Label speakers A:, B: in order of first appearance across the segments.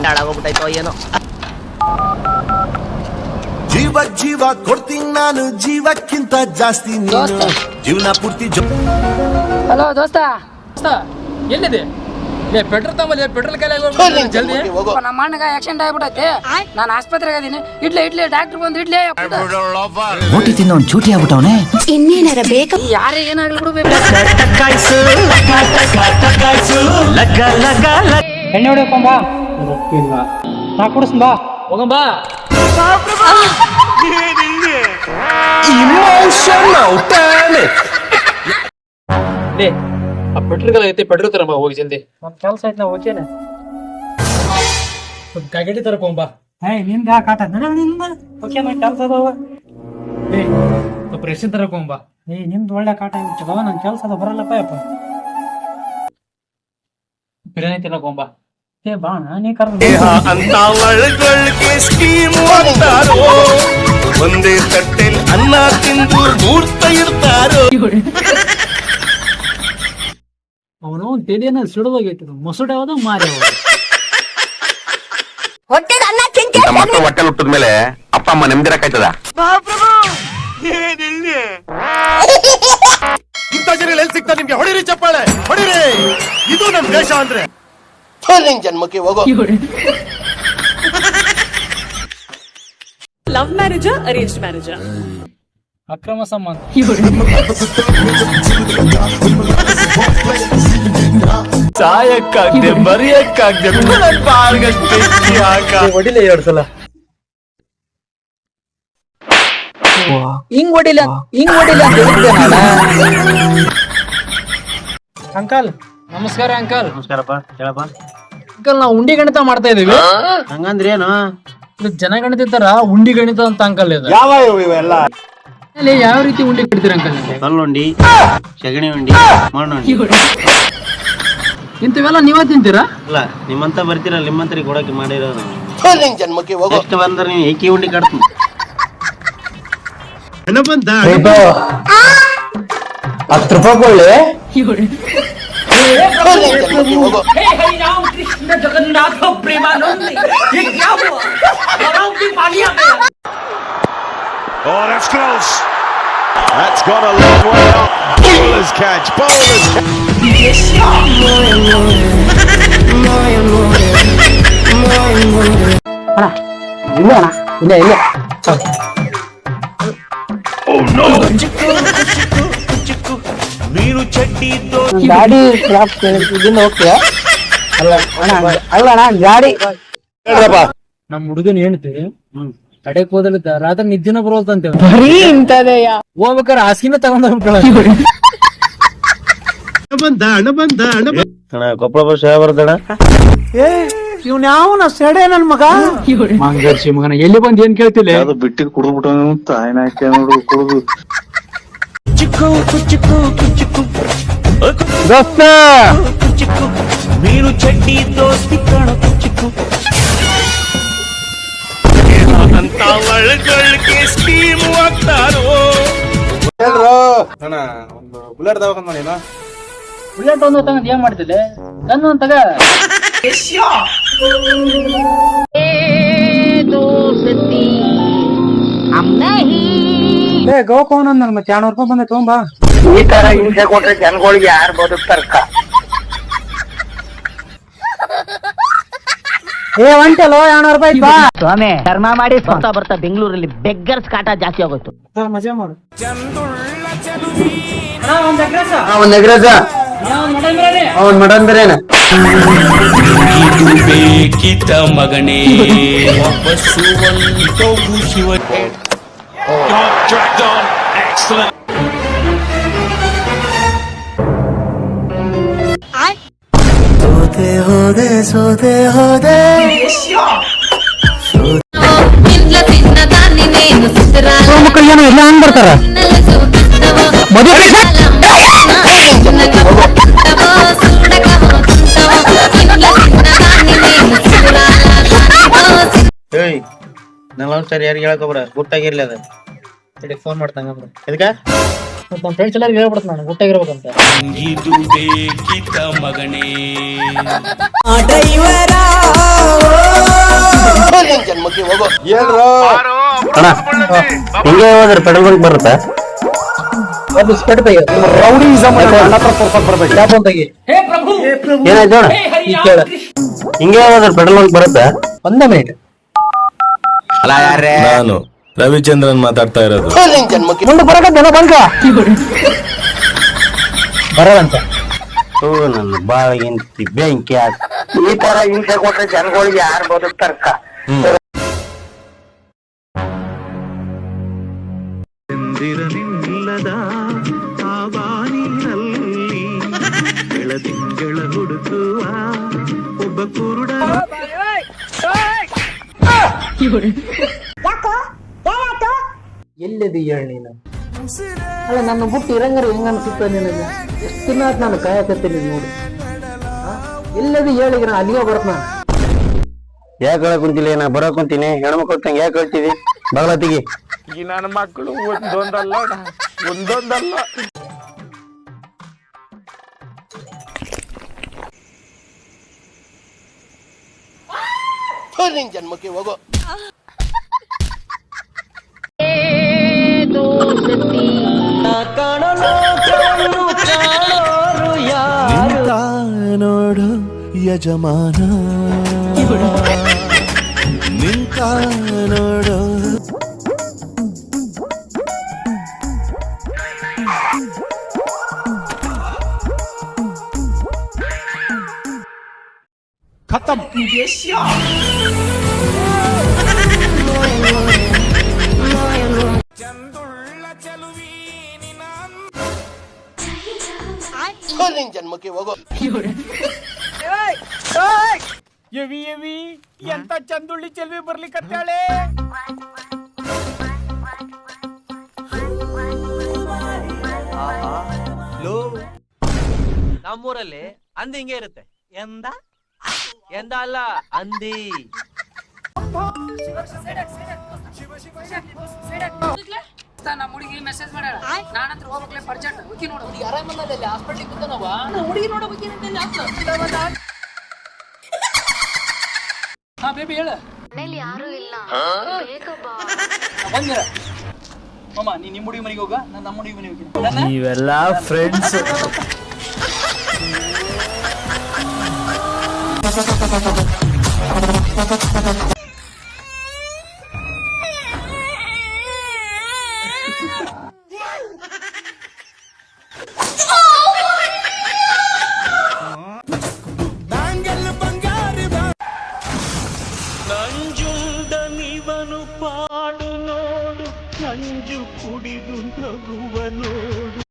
A: ಹಾಳಾಗೋಗ್ಬಿಟ್ಟಾಯ್ತೋ ಏನೋ.
B: ಜೀವ ಜೀವ ಕೊಡ್ತೀನಿ ನಾನು, ಜೀವಕ್ಕಿಂತ ಜಾಸ್ತಿ ನೀನು, ಜೀವನ ಪೂರ್ತಿ.
C: ಹಲೋ ದೋಸ್ತ,
D: ಎಲ್ಲಿದೆ? ಪೆಟ್ರೋಲ್ ತಗೊಂಬಲ್ಲಿ, ಪೆಟ್ರೋಲ್ ಖಾಲಿ ಜಲ್ದಿ.
C: ನಮ್ಮ ಅಣ್ಣಗ ಆಕ್ಸಿಡೆಂಟ್ ಆಗ್ಬಿಟ್ಟೈತೆ, ನಾನು ಆಸ್ಪತ್ರೆಗೆ ಅದೀನಿ. ಇಡ್ಲಿ ಡಾಕ್ಟರ್ ಬಂದು ಇಡ್ಲಿ
A: ರೋಟಿ ತಿನ್ನೋ ಒಂದು ಚೂಟಿ ಆಗ್ಬಿಟ್ಟವನೆ.
C: ಇನ್ನೇನಾರ ಬೇಕು, ಯಾರಿಗೆ ಏನಾಗ್ಲಿ ಬಿಡ್ಬೇಕು.
D: ಎಣ್ಣೆ ಹೊಡಿಕೊಂಬಾ, ನಾ ಕುಡಿಸ್ ಬಾ, ಹೋಗಂಬಾ. ಪೆಟ್ರೋಲ್ ಐತಿ, ಪೆಟ್ರೋಲ್ ತರಮ್ಮ ಹೋಗಿ ಜಲ್ದಿ.
C: ನಮ್ ಕೆಲಸ ಐತೆ, ನಾ ಹೋಗ್ತೇನೆ.
D: ಕಾಗೇಟಿ ತರಕೊಂಬಾ.
C: ನಿಂದ ಕಾಟ ಓಕೆ, ನನ್ ಕೆಲಸ ಅದಾವ.
D: ಸ್ವಲ್ಪ ರೇಷನ್ ತರಕೊಂಬಾ.
C: ನಿಮ್ದು ಒಳ್ಳೆ ಕಾಟ ಇರ್ತದವ, ನನ್ ಕೆಲಸ ಅದ, ಬರಲ್ಲಪ್ಪ ಯಪ್ಪ.
D: ಬಿರಿಯಾನಿ ತಿನ್ನಕೊಂಬಾ.
C: ಬಾ, ನೀ ಕರ್ದ
B: ಅಂತ ಒಳಗೊಳಗೆ ಸ್ಕೀಮು ಅಂತಾರೋ, ಒಂದೇ ತಟ್ಟೆಲ್ ಅನ್ನ ತಿಂದು ಮೂರ್ತ ಇರ್ತಾರೋ.
D: ಅವನು ತೆಲಿಯನ್ನ ಸಿಡದೋಗೈತಿ, ಮೊಸರು ಯಾವ್ದು ಮಾರಿ
E: ಮಕ್ಕಳು ಹೊಟ್ಟೆ ಹುಟ್ಟಿದ ಮೇಲೆ ಅಪ್ಪ ಅಮ್ಮ ನೆಮ್ಮದಿರಕ್ಕಾಯ್ತದ?
B: ಇಂಥ ಜನ ಎಲ್ಲಿ ಸಿಗ್ತಾ ನಿಮ್ಗೆ? ಹೊಡಿರಿ ಚಪ್ಪಾಳೆ, ಹೊಡಿರಿ. ಇದು ನಮ್ ದೇಶ ಅಂದ್ರೆ. ಜನ್ಮಕ್ಕೆ ಹೋಗೋ.
F: ಲವ್ ಮ್ಯಾರೇಜಾ ಅರೇಂಜ್ಡ್ ಮ್ಯಾರೇಜಾ?
D: ಅಕ್ರಮ ಸಂಬಂಧ.
B: ಸಾಯಕ್ಕಾಗ್ದೆ, ಬರಿಯಕ್ಕಾಗ್ದೆ,
D: ಹೊಡಿಲೆ 2 ಸಲ. ಹಿಂಗ್ ಹೊಡಿಲ್ಲ ಅಂಕಲ್. ನಮಸ್ಕಾರ ಅಂಕಲ್.
G: ನಮಸ್ಕಾರಪ್ಪ, ಹೇಳಪ್ಪ.
D: ಅಂಕಲ್, ನಾವು ಉಂಡಿ ಗಣಿತ ಮಾಡ್ತಾ ಇದೀವಿ.
G: ಹಂಗಂದ್ರೆ ಏನು?
D: ಇದು ಜನಗಣಿತ ತರ ಉಂಡಿ ಗಣಿತ ಅಂತ ಅಂಕಲ್. ಇದು
G: ಯಾವ ಇವೆಲ್ಲ
D: ಯಾವ ರೀತಿ ಉಂಡಿ ಕಟ್ತೀರ ಅಂಕಲ್?
G: ಕಲ್ಲುಂಡಿ, ಸಗಣಿ ಉಂಡಿ, ಮಣ್ಣುಂಡಿ.
D: ಇಂಥವೆಲ್ಲ ನೀವ ತಿಂತೀರಾ?
G: ಅಲ್ಲ, ನಿಮ್ಮಂತ ಬರ್ತೀರಲ್ಲ, ನಿಮ್ಮಂತರಿಗೆ ಕೊಡಕ್ಕೆ ಮಾಡಿರೋದು.
B: ಜನ್ಮಕ್ಕೆ ಹೋಗೋ.
G: ಎಷ್ಟು ಬಂದ್ರೆ ನೀವು ಏಕಿ ಉಂಡಿ ಕಟ್ತೀನಿ.
B: ಬಂದ
A: 10 ರೂಪಾಯಿ ಕೊಳ್ಳಿ.
B: Oh, that's close. That's gone a long way up. Bowler's catch.
C: ಇಲ್ಲ.
B: Oh no! ಮೀನು ಚಡ್ಡಿ
C: ಗಾಡಿ ಇದನ್ನ ಹೋಗ್ತೀಯ? ಅಲ್ಲ ಗಾಡಿ
D: ನಮ್ ಹುಡುಗನ್ ಹೇಳ್ತೀವಿ, ಕಡೆಕ್ ಹೋದಲ್ಲ ರಾತ್ರಿ ನಿದ್ದಿನ ಬರೋದಂತೆ.
C: ಬರೀ ಇಂತದೆಯಾ?
D: ಹೋಗ್ಬೇಕಾರೆ ಹಾಸಿನ ತಗೊಂಡ್
G: ಅಣ್ಣ, ಕೊಪ್ಪಳ ಬಸ್ ಯಾವ ಬರ್ತಣ್ಣ?
C: ಇವ್ನ ಯಾವನ ಸೆಡೆ ನನ್ ಮಗ.
D: ಮಂಗರ್ಷಿ ಮಗನ ಎಲ್ಲಿ ಬಂದ್ ಏನ್ ಕೇಳ್ತಿಲ್ಲ?
H: ಅದು ಬಿಟ್ಟಿಗೆ ಕುಡಿದ್ಬಿಟ್ಟು ತಾಯಿನ ನೋಡು ಕುಡಿದು.
B: ಮೀನು ಚಡ್ಡಿ ದೋಸ್ತಿ ಕಾಣೋ ಚಿಕ್ಕು ಅಂತ ಒಳಗೊಳಗೆ ಸ್ಕೀಮು ಆಗ್ತಾರೋ.
H: ಅಣ್ಣ, ಒಂದು ಬುಲೆಟ್ ತಗೋಕೊಂಡ್ ಮಾಡಿ.
D: ಬುಲೆಟ್ ಒಂದು ತಗೊಂಡ್ ಏನ್ ಮಾಡ್ತಿಲ್ಲ? ನನ್ನ ತಗ
C: ಗೋಕೋನ್ ಅಂದ್ ಮತ್ತೆ 200 ರೂಪಾಯಿ ಬಂದ ತಗೊಂಬಾ.
A: ಈ ತರ ಹಿಂಸೆ ಕೊಟ್ರೆ ಜನಗಳಿಗೆ ಯಾರು ಬದುಕ್ತಾರಕ್ಕ?
C: ಒಂಟೆಲೋ 200 ರೂಪಾಯಿ ಬಾ.
A: ಸ್ವಾಮಿ, ಧರ್ಮ ಮಾಡಿ ಬರ್ತಾ ಬೆಂಗಳೂರಲ್ಲಿ ಬೆಗ್ಗರ್ಸ್ ಕಾಟ ಜಾಸ್ತಿ ಆಗೋಯ್ತು.
C: ಮಜಾ ಮಾಡು.
A: ಒಂದ್ ಎಗ್ರೆಸ, ಒಂದ್ ಮಟನ್ ಬಿರಿಯಾನಿ.
I: ಬೇಕಿತ ಮಗನೇ ವಾಪಸ್ಸು ಒಂದು ಶಿವ.
B: ಸೋದೆ ಹೋದೆ
C: ಮಕ್ಕಳು ಎಲ್ಲ ಹಂಗ್ ಬರ್ತಾರ.
G: ಏಯ್, ನಾನು ಸರಿ ಯಾರಿಗೆ ಹೇಳಕೋಬ್ರ, ಗುಟ್ಟಾಗಿರ್ಲಿ ಅದ.
D: ಫೋನ್ ಮಾಡ್ತಂಗ
G: ಇದಕ್ಕ
D: ನಮ್ಮ ಫ್ರೆಂಡ್ಸ್ ಎಲ್ಲರಿಗೂ ಹೇಳ್ಬಿಡ್ತ ನಾನು ಗುಟ್ಟಾಗಿರ್ಬೇಕಂತ.
I: ಇದು ಬೇಕಿತ ಮಗನೇ
F: ಡ್ರೈವರ
B: ನಿನ್ ಜನ್ಮಕ್ಕೆ ಹೋಗೋ.
E: ಹಿಂಗೆ ಹೋದ್ರೆ ಪೆಟ್ರೋಲ್ ಬಂಕ್ ಬರುತ್ತೆ.
D: ಒಂದು ಸ್ಪೆಟ್ ತೆಗೆ ರೌಡಿಸಮ್ ಬರ್ಬೇಕು ಯಾಕೆ ತೆಗಿ
E: ಏನಾಯ್ತು ನೋಡ,
D: ಈ ಕೇಳ
E: ಹಿಂಗೆ ಹೋದ್ರೆ ಪೆಟ್ರೋಲ್ ಬಂಕ್ ಬರುತ್ತೆ.
D: ಒಂದ ಮಿನಿಟ್
E: ಅಲ್ಲ ಯಾರೇ
I: ನಾನು ರವಿಚಂದ್ರನ್ ಮಾತಾಡ್ತಾ ಇರೋದು.
B: ನಿನ್ ಜನ್ಮಕ್ಕೆ
D: ಮುಂದೆ ಬರಕತ್ತೇನ ಬಂಕ ಬರದಂತ
E: ನನ್ನ ಬಾಳಿಗೆ ಬೆಂಕಿ ಹಾಕಿ ಈ ತರ ಹಿಂಸೆ ಕೊಟ್ರೆ ಜನಗಳಿಗೆ ಯಾರು ಬದುಕ್ತಾರಕ್ಕ?
D: ಎಲ್ಲಿದೆ ಹೇಳಿ ನೀನು? ಅಲ್ಲ ನನ್ನ ಬುಟ್ಟು ಇರಂಗಾರ ಹೆಂಗ ಅನ್ಸುತ್ತ ನಿನಗೆ? ಎಷ್ಟು ದಿನ ಆಯ್ತು ನಾನು ಕಾಯಕತ್ತೀನಿ ನೋಡಿ. ಎಲ್ಲದು ಹೇಳಿಗ ನಾ ಅಲ್ಲಿಗೆ ಬರತ್ ನಾನು.
E: ಯಾಕೆ ಹೇಳಕ್ ಕುಂತಿಲ್ಲ? ನಾ ಬರೋಕ್ ಕುಂತೀನಿ. ಹೆಣ್ಮಕ್ಳು ತಂಗ ಯಾಕೆ ಹೇಳ್ತೀವಿ? ಬಗಲತ್ತಿಗೆ
J: ಈ ನನ್ನ ಮಕ್ಕಳು ಒಂದೊಂದಲ್ಲ ಒಂದೊಂದಲ್ಲ.
B: ನಿನ್ ಜನ್ಮಕ್ಕೆ ಹೋಗೋ.
I: ನೋಡು ಯಜಮಾನ ನಿಂತ ನೋಡು. ಖತಮ್.
B: ನಿನ್ ಜನ್ಮಕ್ಕೆ ಹೋಗೋ.
J: ಎವಿ ಎವಿ ಎಂತ ಚಂದುಳ್ಳಿ ಚೆಲ್ವಿ ಬರ್ಲಿಕ್ಕತ್ತಾಳೆ.
K: ನಮ್ಮೂರಲ್ಲಿ ಅಂದಿ ಹಿಂಗೆ ಇರುತ್ತೆ. ಎಂದ ಎಂದ ಅಲ್ಲ ಅಂದಿ.
C: ನಮ್ಮ ಹುಡುಗಿ ಮೆಸೇಜ್ ಮಾಡ್ಯಾಳ, ನಾನಂತ್ರ ಹೋಗ್ಬೇಕಲೆ ಪರ್ಜೆಂಟ್ ಹುಡುಗಿ ನೋಡು. ಹುಡುಗಿ ಆರಾಮಲ್ಲಿ ಹಾಸ್ಪಿಟ್ಲಿಗೆ ಬಂದನವ. ಹುಡುಗಿ ನೋಡಬೇಕು. ಹಾ ಬೇಬಿ ಹೇಳ. ಬಂದಿರ ಮಾಮ, ನೀ ನಿಮ್ಮ ಹುಡುಗಿ ಮನೆಗೆ ಹೋಗ, ನಾನು ನಮ್ಮ ಹುಡುಗಿ ಮನೆಗೆ ಹೋಗ್ತೀನಿ.
D: ನೀವೆಲ್ಲ ಫ್ರೆಂಡ್ಸ್.
I: ನಂಜುಂಡ ನಿವನು ಪಾಡು ನೋಡು, ನಂಜು ಕುಡಿದು ನಗುವ ನೋಡು.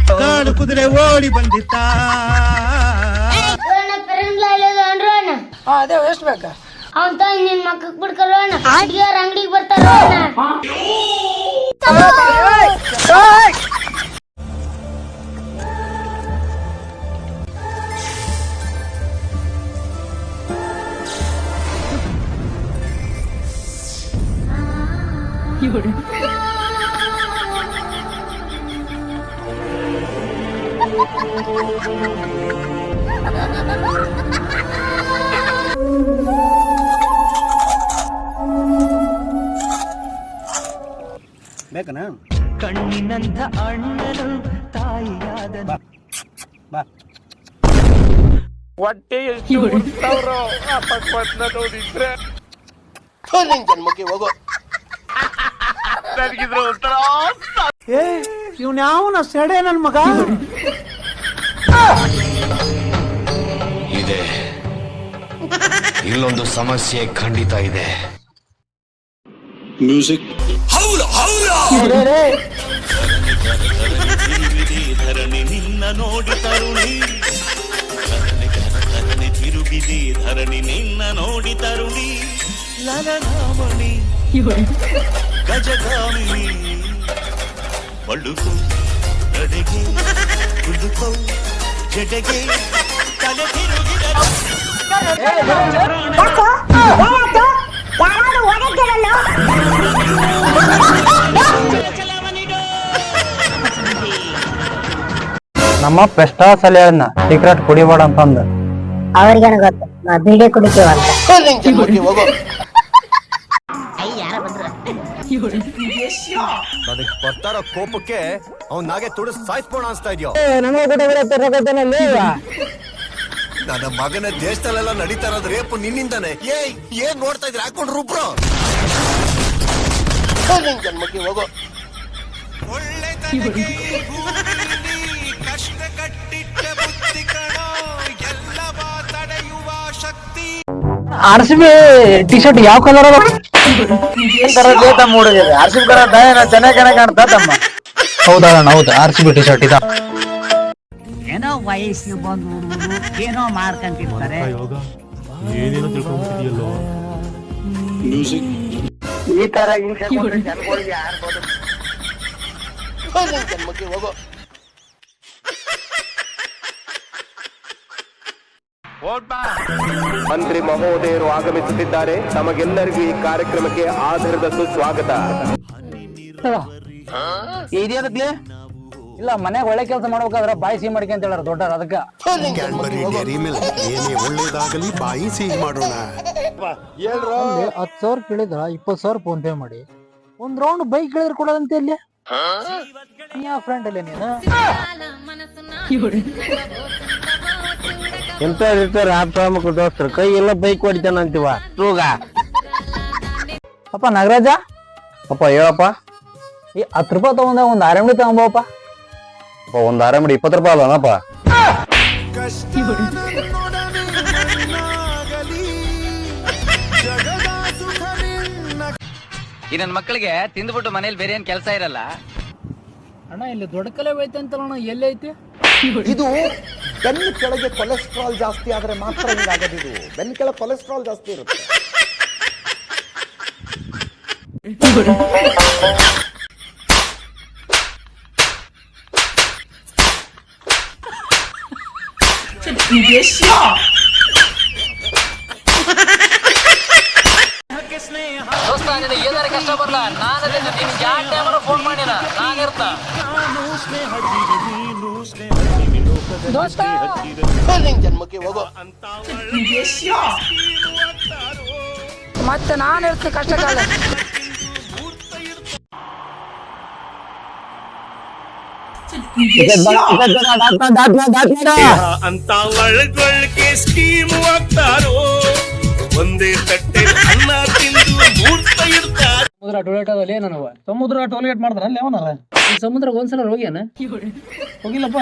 I: ಕಾಡು ಕುದುರೆ ಓಡಿ ಬಂದಿತ್ತ.
C: ಅದೇ ಎಷ್ಟು ಬೇಕಾ?
L: ಅವನ್ ತಾಯಿ ನಿನ್ ಮಕ್ಕಕ್ ಬಿಡ್ಕಲ್ವಣ್ಣ. ಅಡಿಗೆಯವ್ರ ಅಂಗಡಿಗೆ ಬರ್ತಾರ.
B: ಬೇಕನಾ?
I: ಕಣ್ಣಿನಂಥ ಅಣ್ಣನು ತಾಯಿಯಾದ
J: ಹೊಟ್ಟೆ ಎಷ್ಟು ಉಡ್ತಾವ್ರೋ ಆ ಪಕ್ವತ್ನ ನೋಡಿದ್ರೆ.
B: ನಿನ್ ಜನ್ಮಕ್ಕೆ ಹೋಗೋ.
J: ನನಗಿದ್ರು ಒಂಥರ
D: ಇವ್ನ ಯಾವನ ಸೆಡೆ ನನ್ ಮಗ.
B: ಇದೆ, ಇಲ್ಲೊಂದು ಸಮಸ್ಯೆ ಖಂಡಿತ ಇದೆ.
H: ಮ್ಯೂಸಿಕ್
I: ಧರಣಿ ನಿನ್ನ ನೋಡಿ ತರುಣಿ ಧರಣಿ ತಿರುಗಿದೆ ಧರಣಿ ನಿನ್ನ ನೋಡಿ ತರುಣಿ ಲಲನಾಮಣಿ ಗಜಗಾಮಿನಿ ಬಳುಕು ನಡೆಗೆ ಕುದುಕೋ ಜಡೆಗೆ ತಲೆ ತಿರುಗಿದ
D: ನಮ್ಮ ಪೆಸ್ಟಾಸ್ ಅಲ್ಲಿ ಹೇಳಿದ್ನ ಸೀಕ್ರೆಟ್ ಕುಡಿಬೇಡ ಅಂತಂದ.
L: ಅವ್ರಿಗೇನು ಗೊತ್ತು ನಾ ಬೀಡಿ ಕುಡಿತೀವಂತ.
B: ನಿನ್ ಜನ್ಮಕ್ಕೆ ಹೋಗೋ. ನನಗ್ ಬರ್ತಾರ ಕೋಪಕ್ಕೆ ಅವನಾಗೆ ತುಡಿಸ್ ಸಾಯಿಸ್ಬೋಣ ಅನ್ಸ್ತಾ ಇದೆಯೋ. ನನ್ನ ಮಗನ ದೇಶದಲ್ಲೆಲ್ಲ ನಡೀತಾ ಇರೋದು ರೇಪು ನಿನ್ನಿಂದಾನೆ. ಏನ್ ನೋಡ್ತಾ ಇದ್ರಿ ಹಾಕೊಂಡ್ರು ಬ್ರೋ. ನಿನ್ ಜನ್ಮಕ್ಕೆ ಹೋಗೋ.
I: ಕಷ್ಟ ಕಟ್ಟಿಟ್ಟ ಬುದ್ಧಿ ಕಣೋ ಎಲ್ಲವ ತಡೆಯುವ ಶಕ್ತಿ.
D: RCB ಟಿ ಶರ್ಟ್ ಯಾವ ಕಲರ್ ಅದ?
E: RCB ಚೆನ್ನಾಗಿ ಕಾಣ್ತಾ ತಮ್ಮ.
D: ಹೌದಣ್ಣ, ಹೌದು RCB ಟಿ ಶರ್ಟ್ ಇದ.
A: ಏನೋ ವಯಸ್ಸು ಬಂದು ಏನೋ ಮಾಡ್ಕೊಂತಿರ್ತಾರೆ.
H: ಮ್ಯೂಸಿಕ್
E: ಈ ತರ ಹಿಂಸೆ ಕೊಟ್ರೆ ಜನಗಳಿಗೆ ಯಾರು ಬದುಕು?
B: ನಿನ್ ಜನ್ಮಕ್ಕೆ ಹೋಗೋ. ಮಂತ್ರಿ ಮಹೋದಯರು ಆಗಮಿಸುತ್ತಿದ್ದಾರೆ. ತಮಗೆಲ್ಲರಿಗೂ ಈ ಕಾರ್ಯಕ್ರಮಕ್ಕೆ ಆಧಾರದ ಸುಸ್ವಾಗತ.
D: ಇದೇನಕ್ಲೆ ಇಲ್ಲ ಮನ್ಯಾಗ ಒಳ್ಳೆ ಕೆಲಸ ಮಾಡ್ಬೇಕಾದ್ರ ಬಾಯಿ ಸಿಹಿ ಮಾಡ್ಕೊಂತ ಹೇಳಾರ ದೊಡ್ಡರ. ಅದಕ್ಕ
B: ಕ್ಯಾಡ್ಬರಿ ಡೈರಿ ಮಿಲ್ಕ್ ಏನೇ ಒಳ್ಳೇದಾಗಲಿ ಬಾಯಿ ಸಿಹಿ ಮಾಡೋಣ.
D: 10,000 ಕೇಳಿದ್ರ 20,000 ಫೋನ್ ಪೇ ಮಾಡಿ ಒಂದ್ ರೌಂಡ್ ಬೈಕ್ ಕೇಳಿದ್ರೆ ಕೊಡೋದಂತ ಇಲ್ಲಿ. ಯಾವ ಫ್ರೆಂಡ್ ಅಲ್ಲೇ ನೀನು?
E: ಎಂತ ಇರ್ತಾರೆ ಆಪ್ತಾಮಕ ದೋಸ್ತರು ಕೈ ಎಲ್ಲ ಬೈಕ್ ಹೊಡಿತಾನಂತೀವ. ತೂಗ
D: ಅಪ್ಪ ನಾಗರಾಜ,
E: ಅಪ್ಪ ಹೇಳಪ್ಪ.
D: ಈ 10 ರೂಪಾಯಿ ತಗೊಂಡ ಒಂದ್ ಆರಂಭಿ ತಗೊಂಬಪ್ಪ.
E: ಒಂದ್ ಆರಾಮಡಿ 20 ರೂಪಾಯಿ ಅಲ್ಲನಪ್ಪ.
K: ಈ ನನ್ನ ಮಕ್ಕಳಿಗೆ ತಿಂದ್ಬಿಟ್ಟು ಮನೇಲಿ ಬೇರೆ ಏನ್ ಕೆಲಸ ಇರಲ್ಲ.
D: ಅಣ್ಣ ಇಲ್ಲಿ ದೊಡ್ಡ ಕಲೆ ಐತೆ ಅಂತಲ್ಲ, ಎಲ್ಲಿ ಐತಿ
B: ಇದು? ಬೆನ್ನ ಕೆಳಗೆ ಕೊಲೆಸ್ಟ್ರಾಲ್ ಜಾಸ್ತಿ ಆದ್ರೆ ಮಾತ್ರ ಹಿಂಗಾಗದು. ಇದು ಬೆನ್ನ ಕೆಳಗೆ ಕೊಲೆಸ್ಟ್ರಾಲ್ ಜಾಸ್ತಿ ಇರುತ್ತೆ.
C: ದೋಸ್ತ ನಿನಗೆ ಏನಾರ ಕಷ್ಟ ಬರಲ್ಲ, ನಾನದೇ ನಿನ್ಗೆ ಯಾವ ಟೈಮಲ್ಲಿ ಫೋನ್ ಮಾಡಿನ ನಾನಿರ್ತ. ದೋಸ್ತ
B: ನಿನ್ ಜನ್ಮಕ್ಕೆ ಹೋಗೋ.
C: ಮತ್ತೆ ನಾನು ಇರ್ತೀನಿ ಕಷ್ಟ ಕಾಲ.
I: ಅಂತ ಒಳಗೊಳಗೆ ಸ್ಕೀಮು ಹಾಕ್ತಾರೋ ಒಂದೇ ತಟ್ಟೆ ಅನ್ನ ತಿಂದು ಮೂರ್ತ ಇರ್ತಾರೆ.
D: ಸಮುದ್ರ ಟೋಲ್ಗೇಟ್ ಅದಲ್ಲ ನನವ. ಸಮುದ್ರ ಟೋಲ್ಗೇಟ್ ಮಾಡ್ತಾರ ಅಲ್ಲಿ ಅವನಲ್ಲ. ಈ ಸಮುದ್ರ ಒಂದ್ಸಲ ಹೋಗ್ಯಾನ? ಹೋಗಿಲ್ಲಪ್ಪ.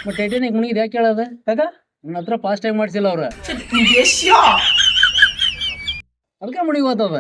D: ಮತ್ತೆ ಟೈಟಾನಿಕ್ ಮುನಿಗಿದ್ ಯಾಕೆ ಕೇಳದ? ಯಾಕ ನನ್ನ ಹತ್ರ ಫಾಸ್ಟ್ ಟೈಮ್ ಮಾಡ್ಸಿಲ್ಲ ಅವ್ರ. ಅದಕ್ಕೆ ಮುನಿಗೋತದ.